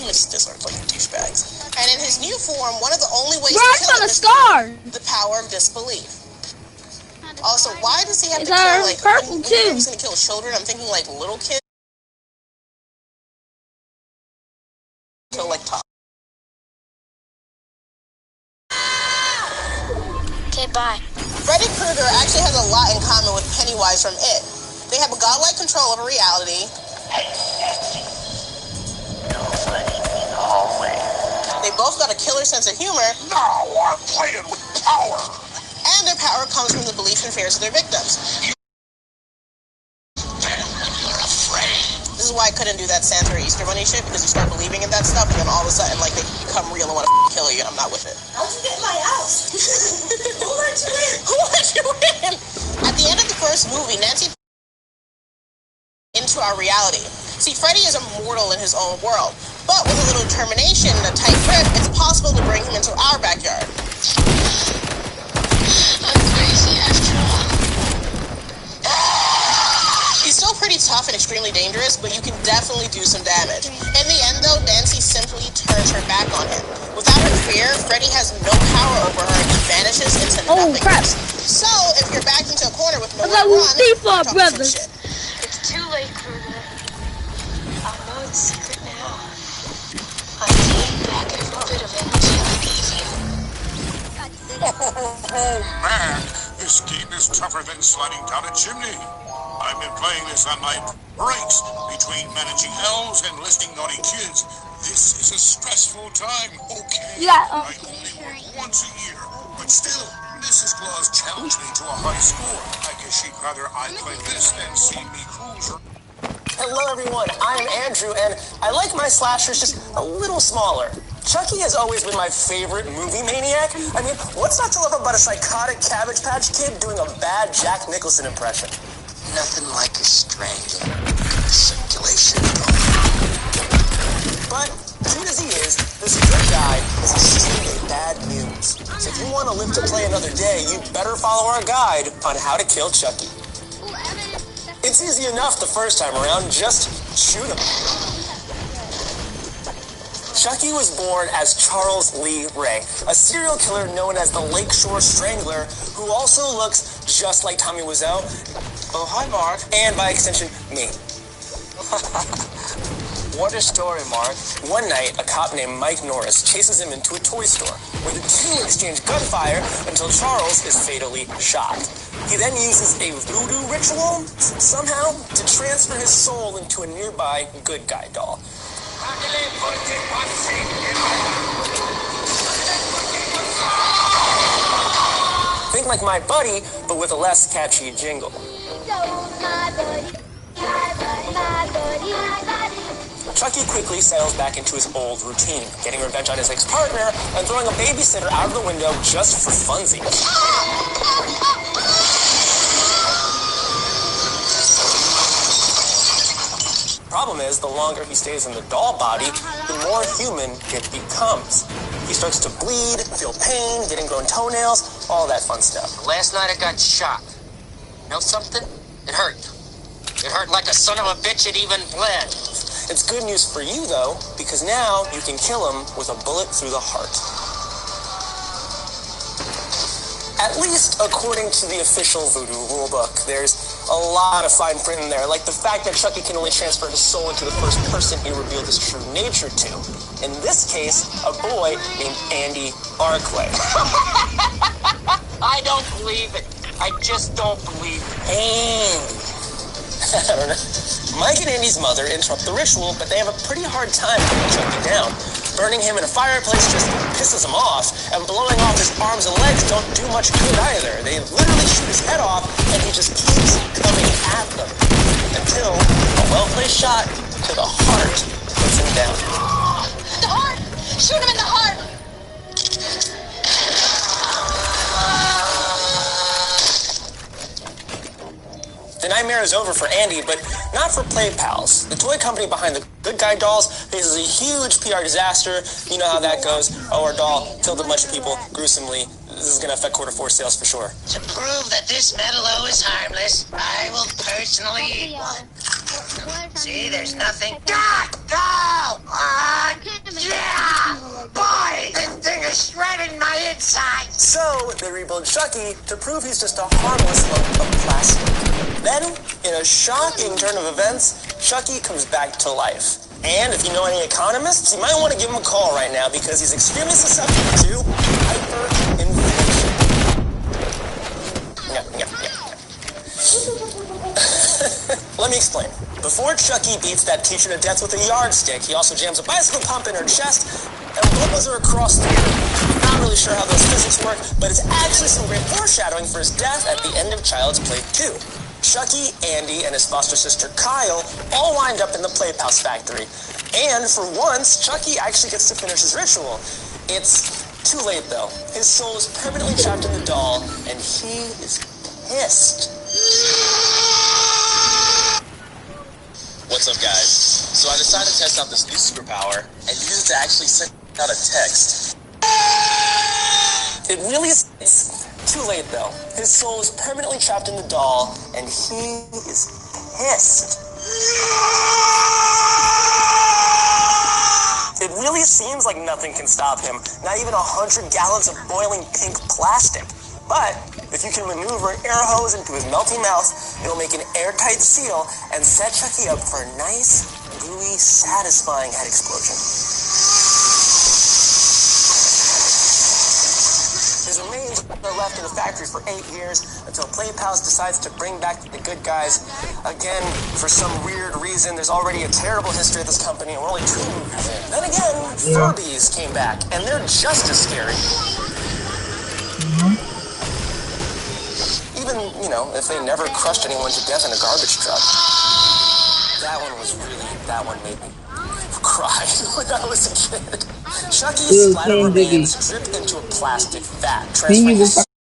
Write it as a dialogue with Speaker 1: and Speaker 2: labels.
Speaker 1: Mrs. Dizzler playing douchebags. And in his new form, one of the only ways
Speaker 2: to kill him is the power of disbelief. Also, why does he have to kill, like, when he's gonna kill children? I'm thinking, like, little kids. Kill, like, top.
Speaker 3: Okay, bye.
Speaker 2: Freddy Krueger actually has a lot in common with Pennywise from It. They have a godlike control over reality. They both got a killer sense of humor.
Speaker 4: Now I'm playing with power.
Speaker 2: And their power comes from the beliefs and fears of their victims.
Speaker 4: You're afraid.
Speaker 2: This is why I couldn't do that Santa or Easter Bunny shit, because you start believing in that stuff, and then all of a sudden, like, they become real and want to kill you, and I'm not with it.
Speaker 3: How'd you get in my house? Who let you in?
Speaker 2: Who let you in? At the end of the first movie, Nancy into our reality. See, Freddy is immortal in his own world, but with a little determination and a tight grip, it's possible to bring him into our backyard.
Speaker 3: I'm crazy after all.
Speaker 2: He's still pretty tough and extremely dangerous, but you can definitely do some damage. In the end, though, Nancy simply turns her back on him. Without her fear, Freddy has no power over her and he vanishes into nothingness. So, if you're backed into a corner with no one to run, talk some shit.
Speaker 3: It's too late, Krueger. I know the secret now. I'm taking back every bit of energy I gave you.
Speaker 4: Oh man, this game is tougher than sliding down a chimney. I've been playing this on my breaks between managing elves and listening naughty kids. This is a stressful time, okay?
Speaker 2: Yeah.
Speaker 4: I only work once a year, but still, Mrs. Claus challenged me to a high score. I guess she'd rather I play this than see me cruise her.
Speaker 5: Hello everyone, I'm Andrew, and I like my slashers just a little smaller. Chucky has always been my favorite movie maniac. I mean, what's not to love about a psychotic Cabbage Patch Kid doing a bad Jack Nicholson impression?
Speaker 6: Nothing like a strangle. Circulation.
Speaker 5: But, cute as he is, this good guy is extremely bad news. So if you want to live to play another day, you better follow our guide on how to kill Chucky. It's easy enough the first time around, just shoot him. Chucky was born as Charles Lee Ray, a serial killer known as the Lakeshore Strangler, who also looks just like Tommy Wiseau. Oh, hi, Mark. And by extension, me. What a story, Mark. One night, a cop named Mike Norris chases him into a toy store, where the two exchange gunfire until Charles is fatally shot. He then uses a voodoo ritual, somehow, to transfer his soul into a nearby good guy doll. Think like My Buddy, but with a less catchy jingle. Chucky quickly settles back into his old routine, getting revenge on his ex-partner and throwing a babysitter out of the window just for funsies. Problem is, the longer he stays in the doll body, the more human it becomes. He starts to bleed, feel pain, get ingrown toenails, all that fun stuff.
Speaker 6: Last night I got shot. Know something? It hurt. It hurt like a son of a bitch. It even bled.
Speaker 5: It's good news for you, though, because now you can kill him with a bullet through the heart. At least according to the official voodoo rulebook, there's a lot of fine print in there, like the fact that Chucky can only transfer his soul into the first person he revealed his true nature to. In this case, a boy named Andy Arkway.
Speaker 6: I don't believe it. I just don't believe it.
Speaker 5: Andy. I don't know. Mike and Andy's mother interrupt the ritual, but they have a pretty hard time putting Chucky down. Burning him in a fireplace just pisses him off, and blowing off his arms and legs don't do much good either. They literally shoot his head off, and he just keeps coming at them. Until a well-placed shot to the heart puts him down.
Speaker 3: The heart! Shoot him in the heart!
Speaker 5: The nightmare is over for Andy, but not for Play Pals. The toy company behind the Good Guy dolls faces a huge PR disaster. You know how that goes. Oh, our doll killed a bunch of people gruesomely. This is going to affect Q4 sales for sure.
Speaker 6: To prove that this Metal-O is harmless, I will personally eat one. See, there's nothing. Go! shredding my insides.
Speaker 5: So they rebuild Chucky to prove he's just a harmless lump of plastic. Then, in a shocking turn of events, Chucky comes back to life. And if you know any economists, you might want to give him a call right now because he's extremely susceptible to hyperinflation. Yeah. Let me explain. Before Chucky beats that teacher to death with a yardstick, he also jams a bicycle pump in her chest and blows her across the room. Not really sure how those physics work, but it's actually some great foreshadowing for his death at the end of Child's Play 2. Chucky, Andy, and his foster sister Kyle all wind up in the Playhouse factory. And for once, Chucky actually gets to finish his ritual. It's too late though. His soul is permanently trapped in the doll, and he is pissed.
Speaker 7: What's up, guys? So I decided to test out this new superpower and use it to actually send out a text.
Speaker 5: It really is. It's too late though. His soul is permanently trapped in the doll, and he is pissed. It really seems like nothing can stop him, not even 100 gallons of boiling pink plastic. But if you can maneuver an air hose into his melting mouth, it'll make an airtight seal and set Chucky up for a nice, gooey, satisfying head explosion. His remains are left in the factory for 8 years until Playhouse decides to bring back the good guys. Again, for some weird reason, there's already a terrible history of this company, and we're only 2 movies in. Then again, Furbies came back, and they're just as scary. Even, if they never crushed anyone to death in a garbage truck. That one made me cry when I was a kid. Chucky's splatter remains dripped into a plastic vat, transferring his